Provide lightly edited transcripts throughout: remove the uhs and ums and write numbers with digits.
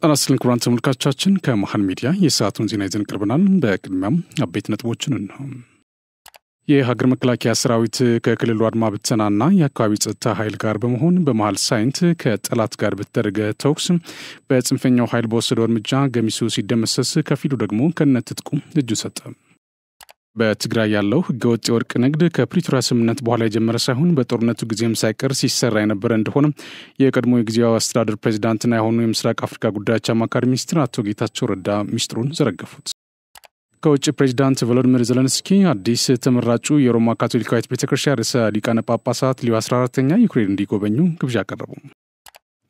አራስልን ኩራን ተመልካቾቻችን ከመሃል ሚዲያ የሰዓቱን ዜና ይዘን ቀርበናል። በቅድሚያም አበይት ነጥቦችን ነው። የሀገር መከላከያ ሰራዊት ከክልሉ አድማ ብተናና የአካባቢ ጸጥታ ኃይል ጋር በመሆን በመሃል ሳይንት ከጠላት ጋር በተደረገ ተኩስ በጽንፈኛው ኃይል በወሰደው እርምጃ ገሚሱ ሲደመሰስ ከፊሉ ደግሞ ከነትጥቁ እጁ ሰጠ። በትግራይ ያለው ህገወጥ የወርቅ ንግድ ከፕሪቶሪያ ስምምነት በኋላ የጀመረ ሳይሆን በጦርነቱ ጊዜም ሳይቀር ሲሰራ የነበረ እንደሆነ የቀድሞ የጊዜያዊ አስተዳደር ፕሬዝዳንትና የሆኑ የምስራቅ አፍሪካ ጉዳዮች አማካሪ ሚኒስትር አቶ ጌታቸው ረዳ ሚስጥሩን ዘረገፉት። ከውጭ ፕሬዝዳንት ቮሎዲሚር ዜሌንስኪ አዲስ ተመራጩ የሮማ ካቶሊካዊት ቤተክርስቲያን ርዕሰ ሊቃነ ጳጳሳት ሊዮ 14ኛ ዩክሬን እንዲጎበኙ ግብዣ አቀረቡ።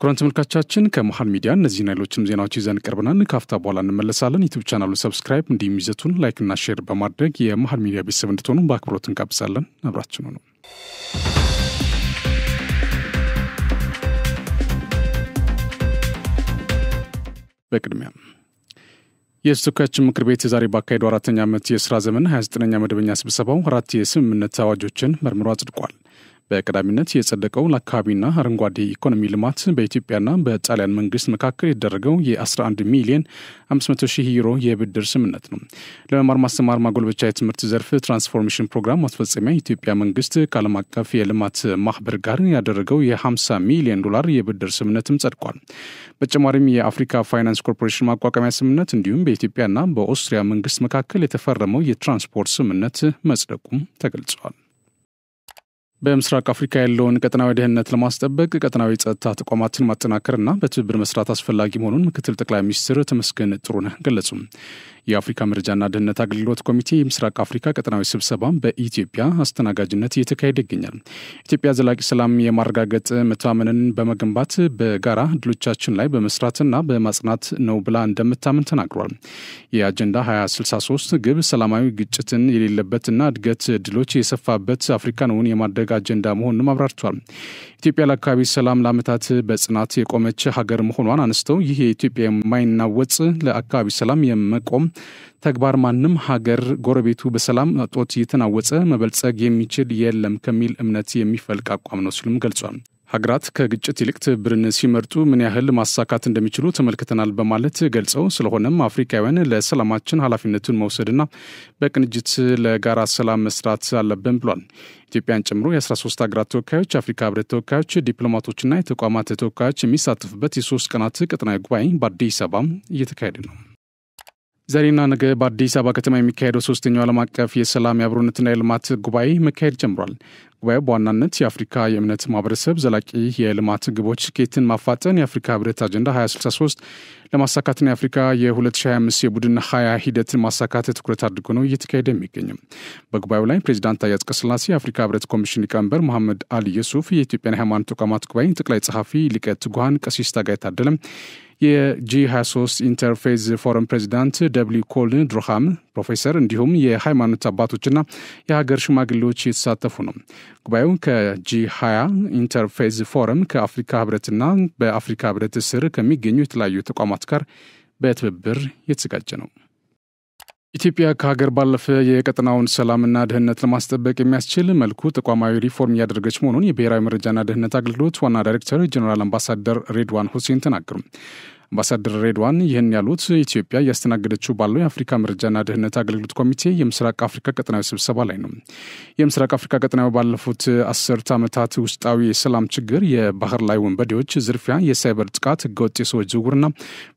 ኩራን ተመልካቾቻችን ከመሃል ሚዲያ እነዚህና ሌሎችም ዜናዎች ይዘን ቀርበናል። ካፍታ በኋላ እንመለሳለን። ዩቲዩብ ቻናሉን ሰብስክራይብ እንዲሁም ይዘቱን ላይክ እና ሼር በማድረግ የመሃል ሚዲያ ቤተሰብ እንድትሆኑ በአክብሮት እንጋብዛለን። አብራችሁን ነው። በቅድሚያ የተወካዮች ምክር ቤት ዛሬ ባካሄደው 4ኛ ዓመት የሥራ ዘመን 29ኛ መደበኛ ስብሰባው 4 የስምምነት አዋጆችን መርምሮ አጽድቋል። በቀዳሚነት የጸደቀው ለአካባቢና አረንጓዴ ኢኮኖሚ ልማት በኢትዮጵያና በጣሊያን መንግስት መካከል የተደረገው የ11 ሚሊዮን 500 ሺህ ዩሮ የብድር ስምምነት ነው። ለመማር ማስተማር ማጎልበቻ የትምህርት ዘርፍ ትራንስፎርሜሽን ፕሮግራም ማስፈጸሚያ የኢትዮጵያ መንግስት ከዓለም አቀፍ የልማት ማህበር ጋር ያደረገው የ50 ሚሊዮን ዶላር የብድር ስምምነትም ጸድቋል። በተጨማሪም የአፍሪካ ፋይናንስ ኮርፖሬሽን ማቋቋሚያ ስምምነት እንዲሁም በኢትዮጵያና በኦስትሪያ መንግስት መካከል የተፈረመው የትራንስፖርት ስምምነት መጽደቁም ተገልጿል። በምስራቅ አፍሪካ ያለውን ቀጠናዊ ደህንነት ለማስጠበቅ ቀጠናዊ ጸጥታ ተቋማትን ማጠናከርና በትብብር መስራት አስፈላጊ መሆኑን ምክትል ጠቅላይ ሚኒስትር ተመስገን ጥሩነህ ገለጹ። የአፍሪካ መረጃና ደህንነት አገልግሎት ኮሚቴ የምስራቅ አፍሪካ ቀጠናዊ ስብሰባ በኢትዮጵያ አስተናጋጅነት እየተካሄደ ይገኛል። ኢትዮጵያ ዘላቂ ሰላም የማረጋገጥ መተማመንን በመገንባት በጋራ ድሎቻችን ላይ በመስራትና በማጽናት ነው ብላ እንደምታምን ተናግሯል። የአጀንዳ 2063 ግብ ሰላማዊ ግጭትን የሌለበትና እድገት ድሎች የሰፋበት አፍሪካን እውን የማድረግ አጀንዳ መሆኑን አብራርቷል። ኢትዮጵያ ለአካባቢ ሰላም ለዓመታት በጽናት የቆመች ሀገር መሆኗን አነስተው ይህ የኢትዮጵያ የማይናወጽ ለአካባቢ ሰላም የመቆም ተግባር ማንም ሀገር ጎረቤቱ በሰላም እጦት እየተናወጸ መበልጸግ የሚችል የለም ከሚል እምነት የሚፈልቅ አቋም ነው ሲሉም ገልጿል። ሀገራት ከግጭት ይልቅ ትብብርን ሲመርጡ ምን ያህል ማሳካት እንደሚችሉ ተመልክተናል በማለት ገልጸው ስለሆነም አፍሪካውያን ለሰላማችን ኃላፊነቱን መውሰድና በቅንጅት ለጋራ ሰላም መስራት አለብን ብሏል። ኢትዮጵያን ጨምሮ የ13 ሀገራት ተወካዮች፣ የአፍሪካ ህብረት ተወካዮች፣ ዲፕሎማቶችና የተቋማት ተወካዮች የሚሳተፉበት የ3 ቀናት ቀጠናዊ ጉባኤ በአዲስ አበባ እየተካሄደ ነው። ዛሬና ነገ በአዲስ አበባ ከተማ የሚካሄደው 3ኛው ዓለም አቀፍ የሰላም የአብሮነትና የልማት ጉባኤ መካሄድ ጀምሯል። ጉባኤው በዋናነት የአፍሪካ የእምነት ማህበረሰብ ዘላቂ የልማት ግቦች ስኬትን ማፋጠን፣ የአፍሪካ ህብረት አጀንዳ 2063 ለማሳካትና የአፍሪካ የ2025 የቡድን 20 ሂደትን ማሳካት ትኩረት አድርጎ ነው እየተካሄደ የሚገኘው። በጉባኤው ላይ ፕሬዚዳንት ታዬ አጽቀሥላሴ፣ የአፍሪካ ህብረት ኮሚሽን ሊቀመንበር መሐመድ አሊ ዩሱፍ፣ የኢትዮጵያ ሃይማኖት ተቋማት ጉባኤ ጠቅላይ ጸሐፊ ሊቀ ትጉሃን ቀሲስ ታጋይ ታደለ፣ የጂ23 ኢንተርፌዝ ፎረም ፕሬዚዳንት ደብሊው ኮልን ድሮሃም ፕሮፌሰር እንዲሁም የሃይማኖት አባቶችና የሀገር ሽማግሌዎች የተሳተፉ ነው። ጉባኤው ከጂ20 ኢንተርፌዝ ፎረም ከአፍሪካ ህብረትና በአፍሪካ ህብረት ስር ከሚገኙ የተለያዩ ተቋማት ጋር በትብብር የተዘጋጀ ነው። ኢትዮጵያ ከሀገር ባለፈ የቀጠናውን ሰላምና ደህንነት ለማስጠበቅ የሚያስችል መልኩ ተቋማዊ ሪፎርም እያደረገች መሆኑን የብሔራዊ መረጃና ደህንነት አገልግሎት ዋና ዳይሬክተር ጀነራል አምባሳደር ሬድዋን ሁሴን ተናገሩ። አምባሳደር ሬድዋን ይህን ያሉት ኢትዮጵያ እያስተናገደችው ባለው የአፍሪካ መረጃና ደህንነት አገልግሎት ኮሚቴ የምስራቅ አፍሪካ ቀጠናዊ ስብሰባ ላይ ነው። የምስራቅ አፍሪካ ቀጠናዊ ባለፉት 10 ዓመታት ውስጣዊ የሰላም ችግር፣ የባህር ላይ ወንበዴዎች፣ ዝርፊያ፣ የሳይበር ጥቃት፣ ህገወጥ የሰዎች ዝውውርና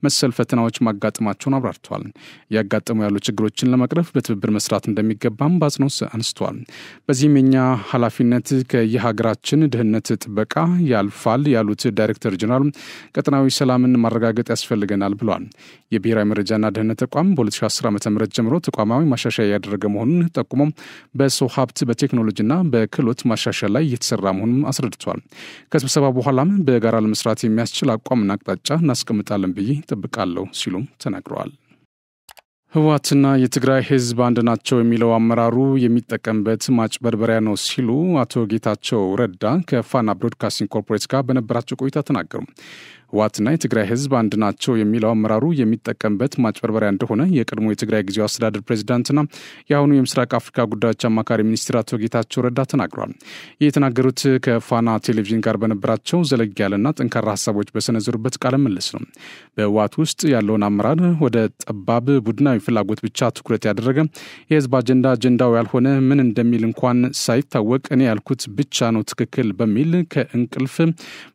መሰል ፈተናዎች ማጋጠማቸውን አብራርተዋል። ያጋጠሙ ያሉ ችግሮችን ለመቅረፍ በትብብር መስራት እንደሚገባም በአጽንኦት አንስተዋል። በዚህም የኛ ኃላፊነት ከየሀገራችን ደህንነት ጥበቃ ያልፋል ያሉት ዳይሬክተር ጀነራል ቀጠናዊ ሰላምን ማረጋገጥ ያስፈልገናል ብሏል። የብሔራዊ መረጃና ደህንነት ተቋም በ2010 ዓ.ም ጀምሮ ተቋማዊ ማሻሻያ ያደረገ መሆኑን ጠቁሞ በሰው ሀብት በቴክኖሎጂና በክህሎት ማሻሻያ ላይ እየተሰራ መሆኑን አስረድቷል። ከስብሰባ በኋላም በጋራ ለመስራት የሚያስችል አቋምና አቅጣጫ እናስቀምጣለን ብዬ እጠብቃለሁ ሲሉም ተናግረዋል። ህወሓትና የትግራይ ህዝብ አንድ ናቸው የሚለው አመራሩ የሚጠቀምበት ማጭበርበሪያ ነው ሲሉ አቶ ጌታቸው ረዳ ከፋና ብሮድካስቲንግ ኮርፖሬት ጋር በነበራቸው ቆይታ ተናገሩ። ህወሓትና የትግራይ ህዝብ አንድ ናቸው የሚለው አመራሩ የሚጠቀምበት ማጭበርበሪያ እንደሆነ የቀድሞ የትግራይ ጊዜያዊ አስተዳደር ፕሬዝዳንትና የአሁኑ የምስራቅ አፍሪካ ጉዳዮች አማካሪ ሚኒስትር አቶ ጌታቸው ረዳ ተናግረዋል። የተናገሩት ከፋና ቴሌቪዥን ጋር በነበራቸው ዘለግ ያለና ጠንካራ ሀሳቦች በሰነዘሩበት ቃለ ምልልስ ነው። በህወሓት ውስጥ ያለውን አመራር ወደ ጠባብ ቡድናዊ ፍላጎት ብቻ ትኩረት ያደረገ የህዝብ አጀንዳው ያልሆነ ምን እንደሚል እንኳን ሳይታወቅ እኔ ያልኩት ብቻ ነው ትክክል በሚል ከእንቅልፍ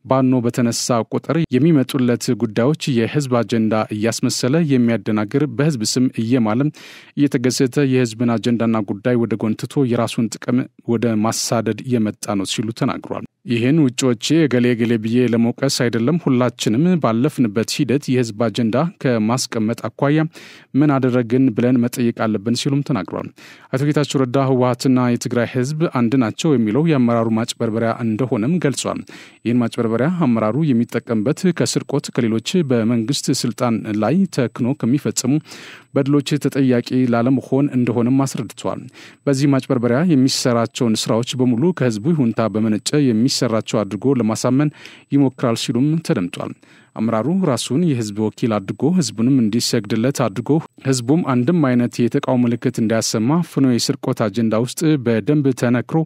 ባኖ በተነሳ ቁጥር የሚመጡለት ጉዳዮች የህዝብ አጀንዳ እያስመሰለ የሚያደናግር በህዝብ ስም እየማለም እየተገሰተ የህዝብን አጀንዳና ጉዳይ ወደ ጎን ትቶ የራሱን ጥቅም ወደ ማሳደድ የመጣ ነው ሲሉ ተናግሯል። ይህን ውጪዎቼ ገሌ ብዬ ለመውቀስ አይደለም፣ ሁላችንም ባለፍንበት ሂደት የህዝብ አጀንዳ ከማስቀመጥ አኳያ ምን አደረግን ብለን መጠየቅ አለብን ሲሉም ተናግሯል። አቶ ጌታቸው ረዳ ህወሓትና የትግራይ ህዝብ አንድ ናቸው የሚለው የአመራሩ ማጭበርበሪያ እንደሆነም ገልጿል። ይህን ማጭበርበሪያ አመራሩ የሚጠቀምበት ከስርቆት ከሌሎች በመንግስት ስልጣን ላይ ተክኖ ከሚፈጽሙ በድሎች ተጠያቂ ላለመሆን እንደሆነም አስረድቷል። በዚህ ማጭበርበሪያ የሚሰራቸውን ስራዎች በሙሉ ከህዝቡ ይሁንታ በመነጨ የሚሰራቸው አድርጎ ለማሳመን ይሞክራል ሲሉም ተደምጧል። አመራሩ ራሱን የህዝብ ወኪል አድርጎ ህዝቡንም እንዲሰግድለት አድርጎ ህዝቡም አንድም አይነት የተቃውሞ ምልክት እንዳያሰማ ፍኖ የስርቆት አጀንዳ ውስጥ በደንብ ተነክሮ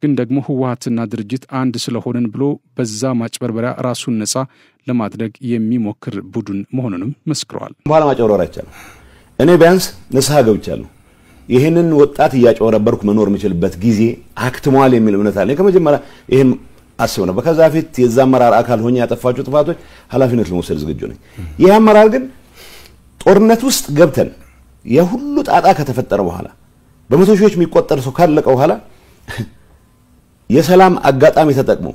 ግን ደግሞ ህወሓትና ድርጅት አንድ ስለሆነን ብሎ በዛ ማጭበርበሪያ ራሱን ነፃ ለማድረግ የሚሞክር ቡድን መሆኑንም መስክረዋል። በኋላ ማጭበርበሪያ አይቻልም። እኔ ቢያንስ ንስሐ ገብቻለሁ። ይሄንን ወጣት እያጨበረበርኩ መኖር የምችልበት ጊዜ አክትሟል የሚል እምነት አለኝ። ከመጀመሪያ ይሄን አስበው ነበር። ከዛ ፊት የዛ አመራር አካል ሆኜ ያጠፋቸው ጥፋቶች ኃላፊነት ለመውሰድ ዝግጁ ነኝ። ይሄ አመራር ግን ጦርነት ውስጥ ገብተን የሁሉ ጣጣ ከተፈጠረ በኋላ በመቶ ሺዎች የሚቆጠር ሰው ካለቀ በኋላ የሰላም አጋጣሚ ተጠቅሞ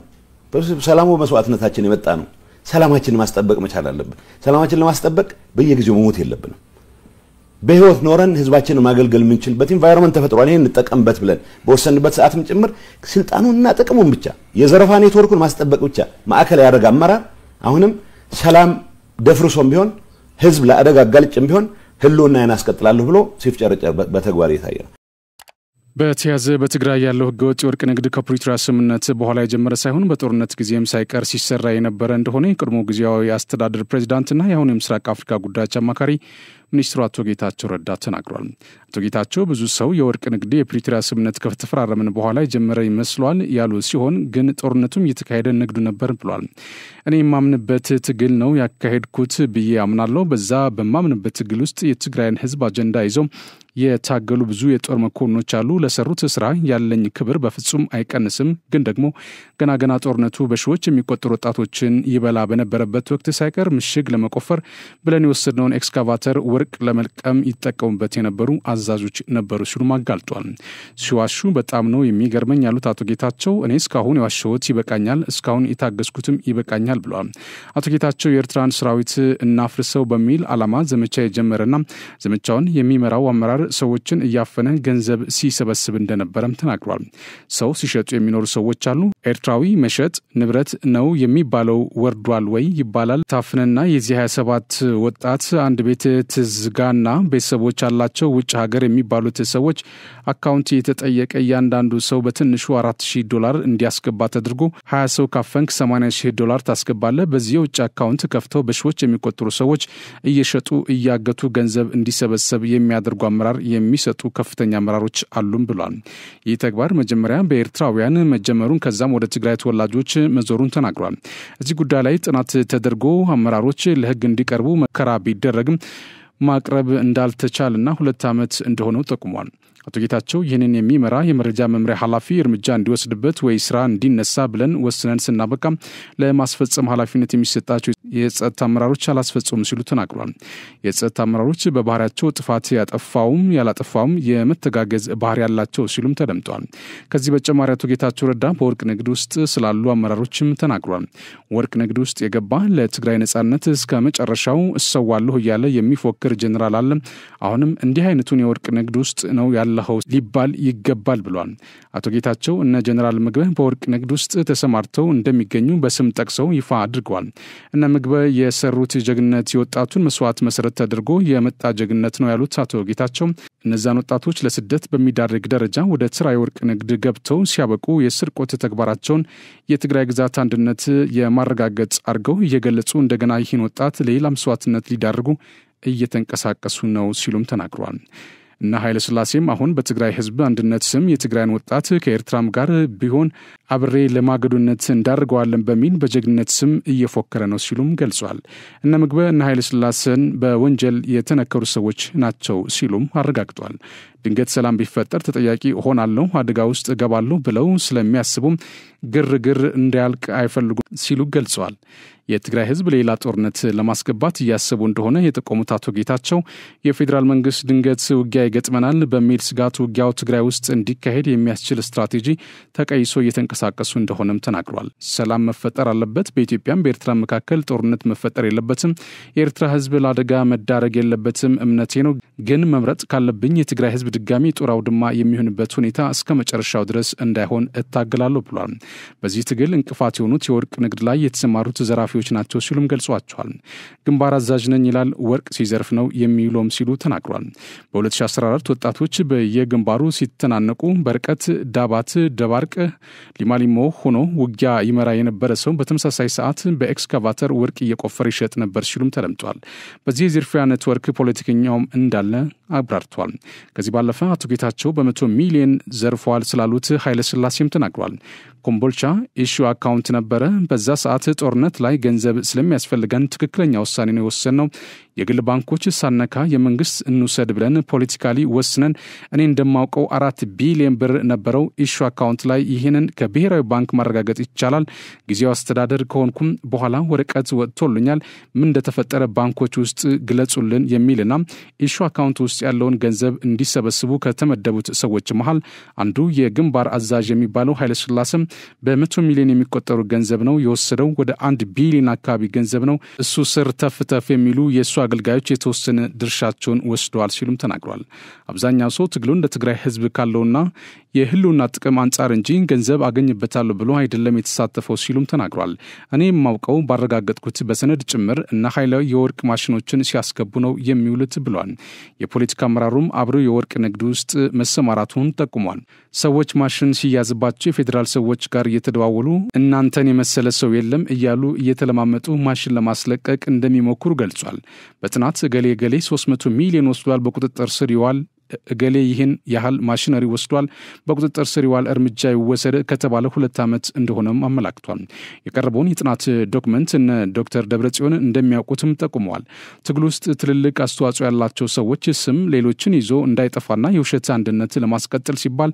ሰላሙ መስዋዕትነታችን የመጣ ነው። ሰላማችንን ማስጠበቅ መቻል አለብን። ሰላማችንን ለማስጠበቅ በየጊዜው መሞት የለብንም። በህይወት ኖረን ህዝባችንን ማገልገል የምንችልበት ኢንቫይሮንመንት ተፈጥሯል። ይሄን እንጠቀምበት ብለን በወሰንበት ሰዓትም ጭምር ስልጣኑንና ጥቅሙን ብቻ የዘረፋ ኔትወርኩን ማስጠበቅ ብቻ ማዕከል ያደረገ አመራር አሁንም ሰላም ደፍርሶም ቢሆን ህዝብ ለአደጋ አጋልጭም ቢሆን ህልውናዬን አስቀጥላለሁ ብሎ ሲፍጨረጨር በተግባር የታየ ነው። በተያዘ በትግራይ ያለው ህገወጥ የወርቅ ንግድ ከፕሪቶሪያ ስምምነት በኋላ የጀመረ ሳይሆን በጦርነት ጊዜም ሳይቀር ሲሰራ የነበረ እንደሆነ የቀድሞ ጊዜያዊ አስተዳደር ፕሬዝዳንትና የአሁኑ የምስራቅ አፍሪካ ጉዳዮች አማካሪ ሚኒስትሩ አቶ ጌታቸው ረዳ ተናግሯል። አቶ ጌታቸው ብዙ ሰው የወርቅ ንግድ የፕሪቶሪያ ስምምነት ከተፈራረመን በኋላ የጀመረ ይመስሏል ያሉ ሲሆን ግን ጦርነቱም እየተካሄደ ንግዱ ነበር ብሏል። እኔ የማምንበት ትግል ነው ያካሄድኩት ብዬ አምናለሁ። በዛ በማምንበት ትግል ውስጥ የትግራይን ህዝብ አጀንዳ ይዘው የታገሉ ብዙ የጦር መኮንኖች አሉ። ለሰሩት ስራ ያለኝ ክብር በፍጹም አይቀንስም። ግን ደግሞ ገና ጦርነቱ በሺዎች የሚቆጠሩ ወጣቶችን ይበላ በነበረበት ወቅት ሳይቀር ምሽግ ለመቆፈር ብለን የወሰድነውን ኤክስካቫተር ወርቅ ለመልቀም ይጠቀሙበት የነበሩ አዛዦች ነበሩ ሲሉም አጋልጧል። ሲዋሹ በጣም ነው የሚገርመኝ ያሉት አቶ ጌታቸው እኔ እስካሁን የዋሸሁት ይበቃኛል፣ እስካሁን የታገስኩትም ይበቃኛል ብለዋል። አቶ ጌታቸው የኤርትራን ሰራዊት እናፍርሰው በሚል ዓላማ ዘመቻ የጀመረና ዘመቻውን የሚመራው አመራር ሰዎችን እያፈነ ገንዘብ ሲሰበስብ እንደነበረም ተናግሯል። ሰው ሲሸጡ የሚኖሩ ሰዎች አሉ። ኤርትራዊ መሸጥ ንብረት ነው የሚባለው ወርዷል ወይ ይባላል። ታፍነና የዚህ 27 ወጣት አንድ ቤት ትዝጋና ቤተሰቦች አላቸው ውጭ ሀገር የሚባሉት ሰዎች አካውንት የተጠየቀ እያንዳንዱ ሰው በትንሹ $4,000 እንዲያስገባ ተደርጎ 20 ሰው ካፈንክ $80,000 ታስገባለ። በዚህ የውጭ አካውንት ከፍተው በሺዎች የሚቆጠሩ ሰዎች እየሸጡ እያገቱ ገንዘብ እንዲሰበሰብ የሚያደርጉ አመራር የሚሰጡ ከፍተኛ አመራሮች አሉም ብሏል። ይህ ተግባር መጀመሪያ በኤርትራውያን መጀመሩን ከዛም ወደ ትግራይ ተወላጆች መዞሩን ተናግሯል። እዚህ ጉዳይ ላይ ጥናት ተደርጎ አመራሮች ለህግ እንዲቀርቡ መከራ ቢደረግም ማቅረብ እንዳልተቻለና 2 ዓመት እንደሆነው ጠቁሟል። አቶ ጌታቸው ይህንን የሚመራ የመረጃ መምሪያ ኃላፊ እርምጃ እንዲወስድበት ወይ ስራ እንዲነሳ ብለን ወስነን ስናበቃ ለማስፈጸም ኃላፊነት የሚሰጣቸው የጸጥታ አመራሮች አላስፈጸሙም ሲሉ ተናግሯል። የጸጥታ አመራሮች በባህሪያቸው ጥፋት ያጠፋውም ያላጠፋውም የመተጋገዝ ባህሪ ያላቸው ሲሉም ተደምጧል። ከዚህ በተጨማሪ አቶ ጌታቸው ረዳ በወርቅ ንግድ ውስጥ ስላሉ አመራሮችም ተናግሯል። ወርቅ ንግድ ውስጥ የገባ ለትግራይ ነጻነት እስከ መጨረሻው እሰዋለሁ እያለ የሚፎክር ጀነራል አለ። አሁንም እንዲህ አይነቱን የወርቅ ንግድ ውስጥ ነው ያለ በላኸው ሊባል ይገባል ብሏል። አቶ ጌታቸው እነ ጀነራል ምግበ በወርቅ ንግድ ውስጥ ተሰማርተው እንደሚገኙ በስም ጠቅሰው ይፋ አድርገዋል። እነ ምግበ የሰሩት ጀግንነት የወጣቱን መስዋዕት መሰረት ተደርጎ የመጣ ጀግንነት ነው ያሉት አቶ ጌታቸው እነዛን ወጣቶች ለስደት በሚዳርግ ደረጃ ወደ ትራይ ወርቅ ንግድ ገብተው ሲያበቁ የስርቆት ተግባራቸውን የትግራይ ግዛት አንድነት የማረጋገጥ አድርገው እየገለጹ እንደገና ይህን ወጣት ለሌላ መስዋዕትነት ሊዳርጉ እየተንቀሳቀሱ ነው ሲሉም ተናግረዋል። እና ኃይለ ሥላሴም አሁን በትግራይ ህዝብ አንድነት ስም የትግራይን ወጣት ከኤርትራም ጋር ቢሆን አብሬ ለማገዶነት እንዳርገዋለን በሚል በጀግንነት ስም እየፎከረ ነው ሲሉም ገልጿል። እነ ምግበ እና ኃይለ ሥላሴን በወንጀል የተነከሩ ሰዎች ናቸው ሲሉም አረጋግጧል። ድንገት ሰላም ቢፈጠር ተጠያቂ ሆናለሁ፣ አደጋ ውስጥ እገባለሁ ብለው ስለሚያስቡም ግርግር እንዳያልቅ አይፈልጉም ሲሉ ገልጸዋል። የትግራይ ህዝብ ሌላ ጦርነት ለማስገባት እያሰቡ እንደሆነ የጠቆሙት አቶ ጌታቸው የፌዴራል መንግስት ድንገት ውጊያ ይገጥመናል በሚል ስጋት ውጊያው ትግራይ ውስጥ እንዲካሄድ የሚያስችል ስትራቴጂ ተቀይሶ እየተንቀሳቀሱ እንደሆነም ተናግሯል። ሰላም መፈጠር አለበት፣ በኢትዮጵያም በኤርትራ መካከል ጦርነት መፈጠር የለበትም፣ የኤርትራ ህዝብ ለአደጋ መዳረግ የለበትም እምነቴ ነው። ግን መምረጥ ካለብኝ የትግራይ ህዝብ ድጋሚ ጦር አውድማ የሚሆንበት ሁኔታ እስከ መጨረሻው ድረስ እንዳይሆን እታገላለሁ ብሏል። በዚህ ትግል እንቅፋት የሆኑት የወርቅ ንግድ ላይ የተሰማሩት ዘራፊዎች ናቸው ሲሉም ገልጿቸዋል። ግንባር አዛዥ ነኝ ይላል፣ ወርቅ ሲዘርፍ ነው የሚውለውም ሲሉ ተናግሯል። በ2014 ወጣቶች በየግንባሩ ሲተናነቁ በርቀት ዳባት፣ ደባርቅ፣ ሊማሊሞ ሆኖ ውጊያ ይመራ የነበረ ሰው በተመሳሳይ ሰዓት በኤክስካቫተር ወርቅ እየቆፈረ ይሸጥ ነበር ሲሉም ተደምጧል። በዚህ የዝርፊያ ኔትወርክ ፖለቲከኛውም እንዳለ አብራርቷል። ከዚህ ባለፈ አቶ ጌታቸው በ100 ሚሊዮን ዘርፈዋል ስላሉት ኃይለ ሥላሴም ተናግሯል። ኮምቦልቻ ኢሹ አካውንት ነበረ። በዛ ሰዓት ጦርነት ላይ ገንዘብ ስለሚያስፈልገን ትክክለኛ ውሳኔ ነው የወሰንነው። የግል ባንኮች ሳነካ የመንግስት እንውሰድ ብለን ፖለቲካሊ ወስነን እኔ እንደማውቀው 4 ቢሊዮን ብር ነበረው ኢሹ አካውንት ላይ። ይህንን ከብሔራዊ ባንክ ማረጋገጥ ይቻላል። ጊዜው አስተዳደር ከሆንኩም በኋላ ወረቀት ወጥቶልኛል። ምን እንደተፈጠረ ባንኮች ውስጥ ግለጹልን የሚልና ኢሹ አካውንት ውስጥ ያለውን ገንዘብ እንዲሰበስቡ ከተመደቡት ሰዎች መሃል አንዱ የግንባር አዛዥ የሚባለው ኃይለ ሥላሴም በ100 ሚሊዮን የሚቆጠሩ ገንዘብ ነው የወሰደው። ወደ 1 ቢሊዮን አካባቢ ገንዘብ ነው እሱ ስር ተፍ የሚሉ የእሱ አገልጋዮች የተወሰነ ድርሻቸውን ወስደዋል ሲሉም ተናግሯል። አብዛኛው ሰው ትግሉ እንደ ትግራይ ህዝብ ካለውና የህልውና ጥቅም አንጻር እንጂ ገንዘብ አገኝበታለሁ ብሎ አይደለም የተሳተፈው ሲሉም ተናግሯል። እኔ የማውቀው ባረጋገጥኩት በሰነድ ጭምር እና ኃይላዊ የወርቅ ማሽኖችን ሲያስገቡ ነው የሚውሉት ብሏል። የፖለቲካ አመራሩም አብረው የወርቅ ንግድ ውስጥ መሰማራቱን ጠቁሟል። ሰዎች ማሽን ሲያዝባቸው የፌዴራል ሰዎች ጋር እየተደዋወሉ እናንተን የመሰለ ሰው የለም እያሉ እየተለማመጡ ማሽን ለማስለቀቅ እንደሚሞክሩ ገልጿል። በጥናት ገሌ 300 ሚሊዮን ወስዷል፣ በቁጥጥር ስር ይዋል፣ ገሌ ይህን ያህል ማሽነሪ ወስዷል፣ በቁጥጥር ስር ይዋል፣ እርምጃ ይወሰድ ከተባለ 2 ዓመት እንደሆነም አመላክቷል። የቀረበውን የጥናት ዶክመንት እነ ዶክተር ደብረጽዮን እንደሚያውቁትም ጠቁመዋል። ትግል ውስጥ ትልልቅ አስተዋጽኦ ያላቸው ሰዎች ስም ሌሎችን ይዞ እንዳይጠፋና የውሸት አንድነት ለማስቀጠል ሲባል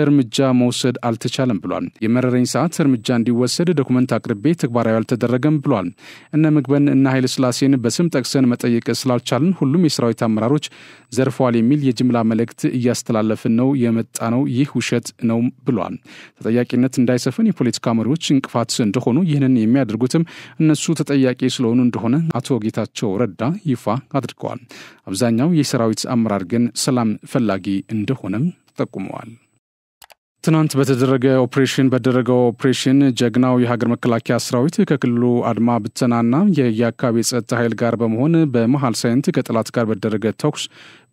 እርምጃ መውሰድ አልተቻለም ብሏል። የመረረኝ ሰዓት እርምጃ እንዲወሰድ ዶክመንት አቅርቤ ተግባራዊ አልተደረገም ብሏል። እነ ምግበን እና ኃይለ ሥላሴን በስም ጠቅሰን መጠየቅ ስላልቻልን ሁሉም የሰራዊት አመራሮች ዘርፈዋል የሚል የጅምላ መልእክት እያስተላለፍን ነው የመጣ ነው። ይህ ውሸት ነው ብሏል። ተጠያቂነት እንዳይሰፍን የፖለቲካ መሪዎች እንቅፋት እንደሆኑ ይህንን የሚያደርጉትም እነሱ ተጠያቂ ስለሆኑ እንደሆነ አቶ ጌታቸው ረዳ ይፋ አድርገዋል። አብዛኛው የሰራዊት አመራር ግን ሰላም ፈላጊ እንደሆነም ጠቁመዋል። ትናንት በተደረገው ኦፕሬሽን ጀግናው የሀገር መከላከያ ሰራዊት ከክልሉ አድማ ብተናና የአካባቢ ጸጥታ ኃይል ጋር በመሆን በመሃል ሳይንት ከጠላት ጋር በተደረገ ተኩስ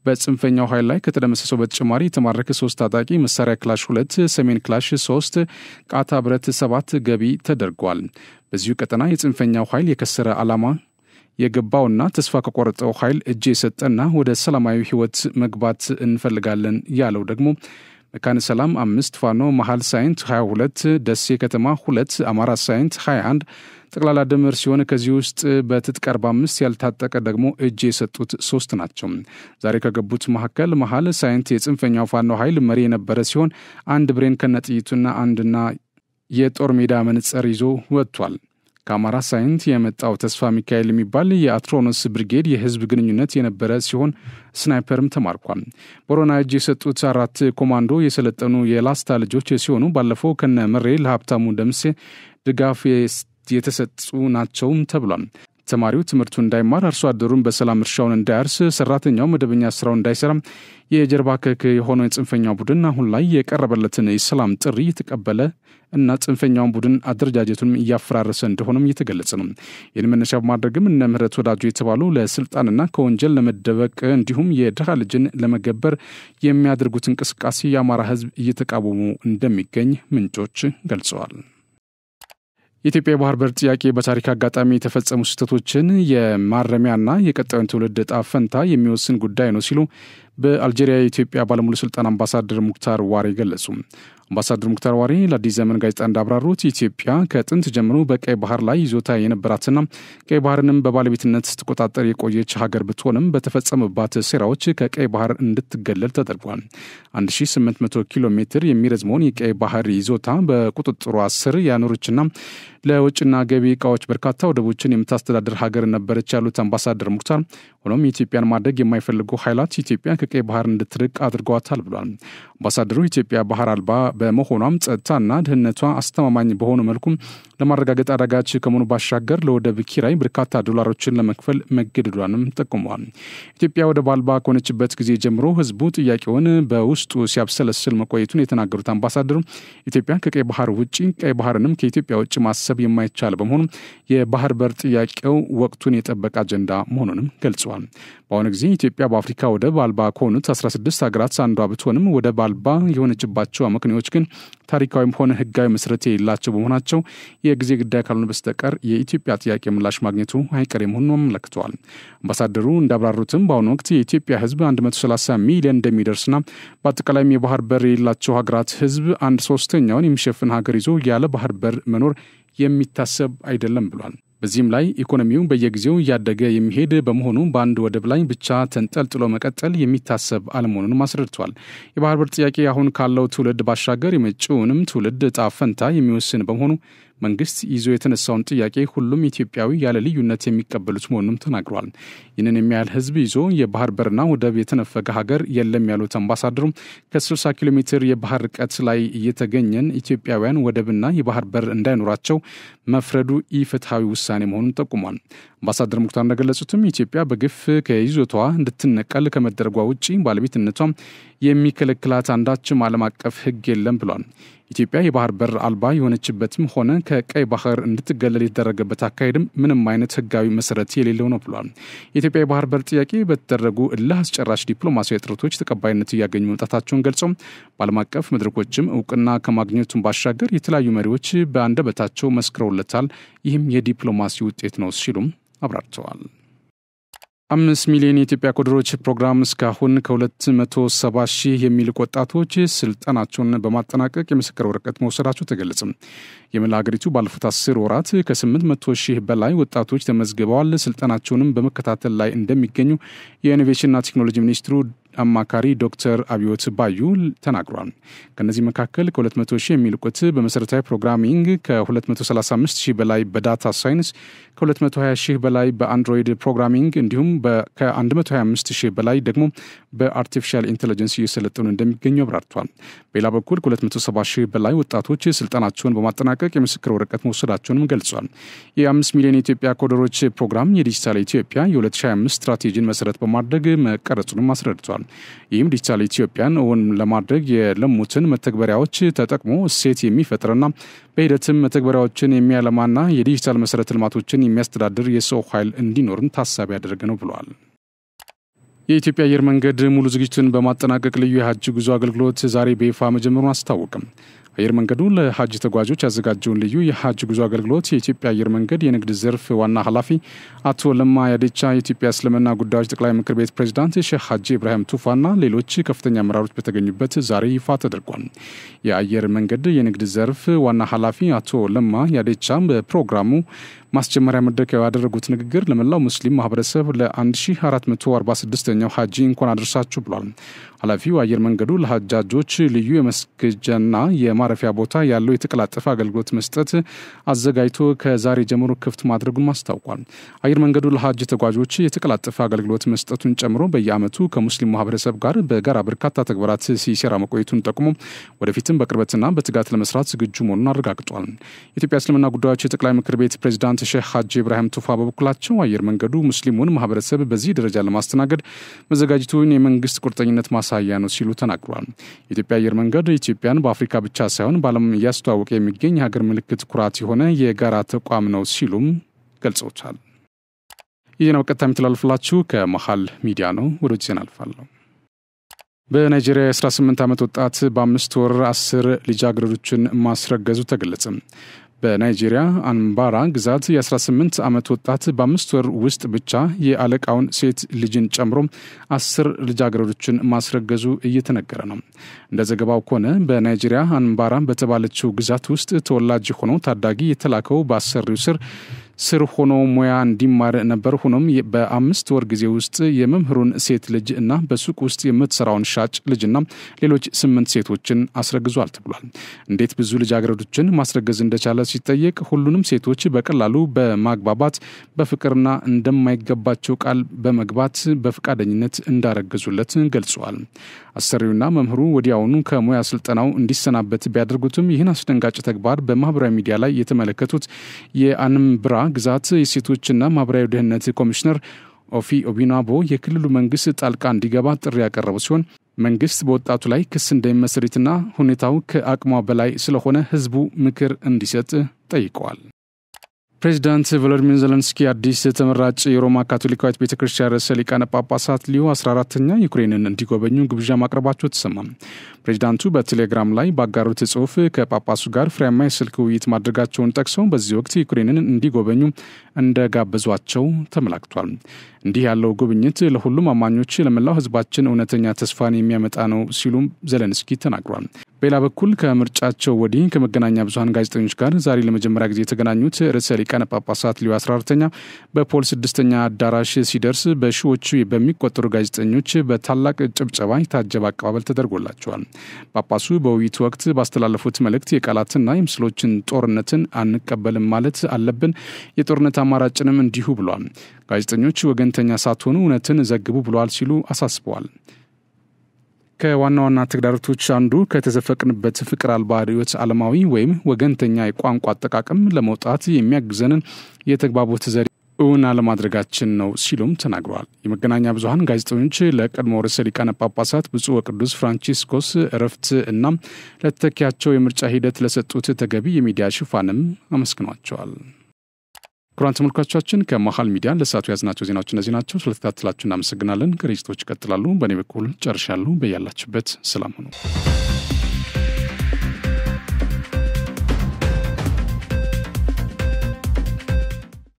በጽንፈኛው ኃይል ላይ ከተደመሰሰው በተጨማሪ የተማረከ 3 ታጣቂ መሳሪያ ክላሽ 2፣ ሰሜን ክላሽ 3፣ ቃታ ብረት 7 ገቢ ተደርጓል። በዚሁ ቀጠና የጽንፈኛው ኃይል የከሰረ ዓላማ የገባውና ተስፋ ከቆረጠው ኃይል እጅ የሰጠና ወደ ሰላማዊ ህይወት መግባት እንፈልጋለን ያለው ደግሞ መካነ ሰላም 5፣ ፋኖ መሃል ሳይንት 22፣ ደሴ ከተማ 2፣ አማራ ሳይንት 21 ጠቅላላ ድምር ሲሆን ከዚህ ውስጥ በትጥቅ 45 ያልታጠቀ ደግሞ እጅ የሰጡት 3 ናቸው። ዛሬ ከገቡት መካከል መሃል ሳይንት የጽንፈኛው ፋኖ ኃይል መሪ የነበረ ሲሆን 1 ብሬን ከነጥይቱና አንድና የጦር ሜዳ መነጽር ይዞ ወጥቷል። ከአማራ ሳይንት የመጣው ተስፋ ሚካኤል የሚባል የአትሮኖስ ብሪጌድ የህዝብ ግንኙነት የነበረ ሲሆን ስናይፐርም ተማርኳል። ቦሮና እጅ የሰጡት 4 ኮማንዶ የሰለጠኑ የላስታ ልጆች ሲሆኑ ባለፈው ከነ መሬ ለሀብታሙ ደምሴ ድጋፍ የተሰጡ ናቸውም ተብሏል። ተማሪው ትምህርቱን እንዳይማር፣ አርሶ አደሩን በሰላም እርሻውን እንዳያርስ፣ ሰራተኛው መደበኛ ስራውን እንዳይሰራ የጀርባ ክክ የሆነው የጽንፈኛው ቡድን አሁን ላይ የቀረበለትን የሰላም ጥሪ የተቀበለ እና ጽንፈኛውን ቡድን አደረጃጀቱን እያፈራረሰ እንደሆነም እየተገለጸ ነው። ይህን መነሻ በማድረግም እነ ምህረት ወዳጁ የተባሉ ለስልጣንና ከወንጀል ለመደበቅ እንዲሁም የድሃ ልጅን ለመገበር የሚያደርጉት እንቅስቃሴ የአማራ ሕዝብ እየተቃወሙ እንደሚገኝ ምንጮች ገልጸዋል። የኢትዮጵያ የባህር በር ጥያቄ በታሪክ አጋጣሚ የተፈጸሙ ስህተቶችን የማረሚያና የቀጣዩን ትውልድ ዕጣ ፈንታ የሚወስን ጉዳይ ነው ሲሉ በአልጄሪያ የኢትዮጵያ ባለሙሉ ስልጣን አምባሳደር ሙክታር ዋሬ ገለጹ። አምባሳደር ሙክታር ዋሬ ለአዲስ ዘመን ጋዜጣ እንዳብራሩት ኢትዮጵያ ከጥንት ጀምሮ በቀይ ባህር ላይ ይዞታ የነበራትና ቀይ ባህርንም በባለቤትነት ስትቆጣጠር የቆየች ሀገር ብትሆንም በተፈጸመባት ሴራዎች ከቀይ ባህር እንድትገለል ተደርጓል። 1800 ኪሎ ሜትር የሚረዝመውን የቀይ ባህር ይዞታ በቁጥጥሯ ስር ያኖረችና ለውጭና ገቢ ዕቃዎች በርካታ ወደቦችን የምታስተዳድር ሀገር ነበረች ያሉት አምባሳደር ሙክታር፣ ሆኖም የኢትዮጵያን ማደግ የማይፈልጉ ኃይላት ኢትዮጵያ ከቀይ ባህር እንድትርቅ አድርገዋታል ብሏል። አምባሳደሩ ኢትዮጵያ ባህር አልባ በመሆኗም ጸጥታና ደህንነቷ አስተማማኝ በሆነ መልኩ ለማረጋገጥ አዳጋች ከመሆኑ ባሻገር ለወደብ ኪራይ በርካታ ዶላሮችን ለመክፈል መገደዷንም ጠቁመዋል። ኢትዮጵያ ወደብ አልባ ከሆነችበት ጊዜ ጀምሮ ሕዝቡ ጥያቄውን በውስጡ ሲያብሰለስል መቆየቱን የተናገሩት አምባሳደሩ ኢትዮጵያ ከቀይ ባህር ውጪ ቀይ ባህርንም ከኢትዮጵያ ውጭ ማሰብ የማይቻል በመሆኑ የባህር በር ጥያቄው ወቅቱን የጠበቀ አጀንዳ መሆኑንም ገልጸዋል። በአሁኑ ጊዜ ኢትዮጵያ በአፍሪካ ወደብ አልባ ከሆኑት 16 ሀገራት አንዷ ብትሆንም ወደብ አልባ የሆነችባቸው ምክንያቶች ግን ታሪካዊም ሆነ ሕጋዊ መሰረት የሌላቸው በመሆናቸው የጊዜ ጉዳይ ካልሆነ በስተቀር የኢትዮጵያ ጥያቄ ምላሽ ማግኘቱ አይቀሬ መሆኑን አመልክተዋል። አምባሳደሩ እንዳብራሩትም በአሁኑ ወቅት የኢትዮጵያ ሕዝብ 130 ሚሊዮን እንደሚደርስና በአጠቃላይም የባህር በር የሌላቸው ሀገራት ሕዝብ 1/3 የሚሸፍን ሀገር ይዞ ያለ ባህር በር መኖር የሚታሰብ አይደለም ብሏል። በዚህም ላይ ኢኮኖሚው በየጊዜው እያደገ የሚሄድ በመሆኑ በአንድ ወደብ ላይ ብቻ ተንጠልጥሎ መቀጠል የሚታሰብ አለመሆኑንም አስረድቷል። የባህር በር ጥያቄ አሁን ካለው ትውልድ ባሻገር የመጪውንም ትውልድ ዕጣ ፈንታ የሚወስን በመሆኑ መንግስት ይዞ የተነሳውን ጥያቄ ሁሉም ኢትዮጵያዊ ያለ ልዩነት የሚቀበሉት መሆኑንም ተናግሯል። ይህንን የሚያህል ህዝብ ይዞ የባህር በርና ወደብ የተነፈገ ሀገር የለም ያሉት አምባሳደሩ ከ60 ኪሎ ሜትር የባህር ርቀት ላይ እየተገኘን ኢትዮጵያውያን ወደብና የባህር በር እንዳይኖራቸው መፍረዱ ኢፍትሐዊ ውሳኔ መሆኑን ጠቁሟል። አምባሳደር ሙክታር እንደገለጹትም ኢትዮጵያ በግፍ ከይዞታዋ እንድትነቀል ከመደረጓ ውጪ ባለቤትነቷ የሚከለክላት አንዳችም ዓለም አቀፍ ህግ የለም ብሏል። ኢትዮጵያ የባህር በር አልባ የሆነችበትም ሆነ ከቀይ ባህር እንድትገለል የተደረገበት አካሄድም ምንም አይነት ህጋዊ መሰረት የሌለው ነው ብሏል። የኢትዮጵያ የባህር በር ጥያቄ በተደረጉ እልህ አስጨራሽ ዲፕሎማሲያዊ ጥረቶች ተቀባይነት እያገኙ መምጣታቸውን ገልጸው በዓለም አቀፍ መድረኮችም እውቅና ከማግኘቱን ባሻገር የተለያዩ መሪዎች በአንደበታቸው መስክረውለታል። ይህም የዲፕሎማሲ ውጤት ነው ሲሉም አብራርተዋል። 5 ሚሊዮን የኢትዮጵያ ኮድሮች ፕሮግራም እስካሁን ከ270 ሺህ የሚልቁ ወጣቶች ስልጠናቸውን በማጠናቀቅ የምስክር ወረቀት መውሰዳቸው ተገለጸ። የመላ ሀገሪቱ ባለፉት 10 ወራት ከ800 ሺህ በላይ ወጣቶች ተመዝግበዋል። ስልጠናቸውንም በመከታተል ላይ እንደሚገኙ የኢኖቬሽንና ቴክኖሎጂ ሚኒስትሩ አማካሪ ዶክተር አብዮት ባዩ ተናግሯል። ከነዚህ መካከል ከ200 ሺህ የሚልቁት በመሰረታዊ ፕሮግራሚንግ፣ ከ235 ሺህ በላይ በዳታ ሳይንስ፣ ከ220 ሺህ በላይ በአንድሮይድ ፕሮግራሚንግ እንዲሁም ከ125 ሺህ በላይ ደግሞ በአርቲፊሻል ኢንቴሊጀንስ እየሰለጠኑ እንደሚገኙ አብራርቷል። በሌላ በኩል ከ270 ሺህ በላይ ወጣቶች ስልጠናቸውን በማጠናቀቅ የምስክር ወረቀት መውሰዳቸውንም ገልጿል። የ5 ሚሊዮን የኢትዮጵያ ኮደሮች ፕሮግራም የዲጂታል ኢትዮጵያ የ2025 ስትራቴጂን መሰረት በማድረግ መቀረጹንም አስረድቷል። ይህም ዲጂታል ኢትዮጵያን እውን ለማድረግ የለሙትን መተግበሪያዎች ተጠቅሞ እሴት የሚፈጥርና በሂደትም መተግበሪያዎችን የሚያለማና የዲጂታል መሰረተ ልማቶችን የሚያስተዳድር የሰው ኃይል እንዲኖርን ታሳቢ ያደረገ ነው ብለዋል። የኢትዮጵያ አየር መንገድ ሙሉ ዝግጅቱን በማጠናቀቅ ልዩ የሀጅ ጉዞ አገልግሎት ዛሬ በይፋ መጀመሩን አስታወቀም። አየር መንገዱ ለሀጅ ተጓዦች ያዘጋጀውን ልዩ የሀጅ ጉዞ አገልግሎት የኢትዮጵያ አየር መንገድ የንግድ ዘርፍ ዋና ኃላፊ አቶ ለማ ያዴቻ፣ የኢትዮጵያ እስልምና ጉዳዮች ጠቅላይ ምክር ቤት ፕሬዝዳንት ሼህ ሀጂ ኢብራሂም ቱፋና ሌሎች ከፍተኛ አመራሮች በተገኙበት ዛሬ ይፋ ተደርጓል። የአየር መንገድ የንግድ ዘርፍ ዋና ኃላፊ አቶ ለማ ያዴቻ በፕሮግራሙ ማስጀመሪያ መድረክ ያደረጉት ንግግር ለመላው ሙስሊም ማህበረሰብ ለ1446ኛው ሀጂ እንኳን አደረሳችሁ ብሏል። ኃላፊው አየር መንገዱ ለሀጃጆች ልዩ የመስገጃና ማረፊያ ቦታ ያለው የተቀላጠፈ አገልግሎት መስጠት አዘጋጅቶ ከዛሬ ጀምሮ ክፍት ማድረጉን ማስታውቋል። አየር መንገዱ ለሐጅ ተጓዦች የተቀላጠፈ አገልግሎት መስጠቱን ጨምሮ በየዓመቱ ከሙስሊም ማህበረሰብ ጋር በጋራ በርካታ ተግባራት ሲሰራ መቆየቱን ጠቁሞ ወደፊትም በቅርበትና በትጋት ለመስራት ዝግጁ መሆኑን አረጋግጧል። የኢትዮጵያ እስልምና ጉዳዮች ጠቅላይ ምክር ቤት ፕሬዝዳንት ሼህ ሐጂ ኢብራሂም ቱፋ በበኩላቸው አየር መንገዱ ሙስሊሙን ማህበረሰብ በዚህ ደረጃ ለማስተናገድ መዘጋጀቱን የመንግስት ቁርጠኝነት ማሳያ ነው ሲሉ ተናግረዋል። የኢትዮጵያ አየር መንገድ ኢትዮጵያን በአፍሪካ ብቻ ሳይሆን በዓለም እያስተዋወቀ የሚገኝ የሀገር ምልክት ኩራት የሆነ የጋራ ተቋም ነው ሲሉም ገልጸውታል። ይህ ነው ቀጥታ የሚተላለፍላችሁ ከመሃል ሚዲያ ነው። ወደ ዜና አልፋለሁ። በናይጄሪያ የ18 ዓመት ወጣት በ5 ወር 10 ልጃገረዶችን ማስረገዙ ተገለጸ። በናይጄሪያ አንባራ ግዛት የ18 ዓመት ወጣት በ5 ወር ውስጥ ብቻ የአለቃውን ሴት ልጅን ጨምሮ 10 ልጃገረዶችን ማስረገዙ እየተነገረ ነው። እንደ ዘገባው ከሆነ በናይጄሪያ አንባራ በተባለችው ግዛት ውስጥ ተወላጅ ሆኖ ታዳጊ የተላከው በአሰሪው ስር ሆኖ ሙያ እንዲማር ነበር። ሆኖም በ5 ወር ጊዜ ውስጥ የመምህሩን ሴት ልጅ እና በሱቅ ውስጥ የምትሰራውን ሻጭ ልጅና ሌሎች 8 ሴቶችን አስረግዟል ተብሏል። እንዴት ብዙ ልጃገረዶችን ማስረገዝ እንደቻለ ሲጠየቅ ሁሉንም ሴቶች በቀላሉ በማግባባት በፍቅርና እንደማይገባቸው ቃል በመግባት በፍቃደኝነት እንዳረገዙለት ገልጿል። አሰሪውና መምህሩ ወዲያውኑ ከሙያ ስልጠናው እንዲሰናበት ቢያደርጉትም ይህን አስደንጋጭ ተግባር በማህበራዊ ሚዲያ ላይ የተመለከቱት የአንምብራ ግዛት የሴቶችና ማህበራዊ ደህንነት ኮሚሽነር ኦፊ ኦቢናቦ የክልሉ መንግስት ጣልቃ እንዲገባ ጥሪ ያቀረቡ ሲሆን መንግስት በወጣቱ ላይ ክስ እንደሚመሰርትና ሁኔታው ከአቅሟ በላይ ስለሆነ ህዝቡ ምክር እንዲሰጥ ጠይቀዋል። ፕሬዚዳንት ቮሎዲሚር ዜሌንስኪ አዲስ ተመራጭ የሮማ ካቶሊካዊት ቤተክርስቲያን ርዕሰ ሊቃነ ጳጳሳት ሊዮ 14ኛ ዩክሬንን እንዲጎበኙ ግብዣ ማቅረባቸው ተሰማ። ፕሬዚዳንቱ በቴሌግራም ላይ ባጋሩት ጽሑፍ ከጳጳሱ ጋር ፍሬያማ የስልክ ውይይት ማድረጋቸውን ጠቅሰው በዚህ ወቅት ዩክሬንን እንዲጎበኙ እንደጋበዟቸው ተመላክቷል። እንዲህ ያለው ጉብኝት ለሁሉም አማኞች ለመላው ህዝባችን እውነተኛ ተስፋን የሚያመጣ ነው ሲሉም ዜሌንስኪ ተናግሯል። በሌላ በኩል ከምርጫቸው ወዲህ ከመገናኛ ብዙሃን ጋዜጠኞች ጋር ዛሬ ለመጀመሪያ ጊዜ የተገናኙት ርዕሰ ሊቃነ ጳጳሳት ሊዮ 14ኛ በፖል 6ኛ አዳራሽ ሲደርስ በሺዎቹ በሚቆጠሩ ጋዜጠኞች በታላቅ ጭብጨባ የታጀበ አቀባበል ተደርጎላቸዋል። ጳጳሱ በውይይቱ ወቅት ባስተላለፉት መልእክት የቃላትና የምስሎችን ጦርነትን አንቀበልም ማለት አለብን፣ የጦርነት አማራጭንም እንዲሁ ብሏል። ጋዜጠኞች ወገንተኛ ሳትሆኑ እውነትን ዘግቡ ብለዋል ሲሉ አሳስበዋል። ከዋና ዋና ተግዳሮቶች አንዱ ከተዘፈቅንበት ፍቅር አልባ ርዕዮተ ዓለማዊ ወይም ወገንተኛ የቋንቋ አጠቃቀም ለመውጣት የሚያግዘንን የተግባቦት ዘዴ እውን አለማድረጋችን ነው ሲሉም ተናግረዋል። የመገናኛ ብዙሃን ጋዜጠኞች ለቀድሞ ርዕሰ ሊቃነ ጳጳሳት ብፁዕ ወቅዱስ ፍራንቺስኮስ እረፍት እና ለተተኪያቸው የምርጫ ሂደት ለሰጡት ተገቢ የሚዲያ ሽፋንም አመስግኗቸዋል። ክቡራን ተመልካቾቻችን ከመሃል ሚዲያ ለሰዓቱ ያዝናቸው ዜናዎች እነዚህ ናቸው። ስለተከታተላችሁ እናመሰግናለን። ዝግጅቶች ይቀጥላሉ። በእኔ በኩል ጨርሻለሁ። በያላችሁበት ሰላም ሁኑ።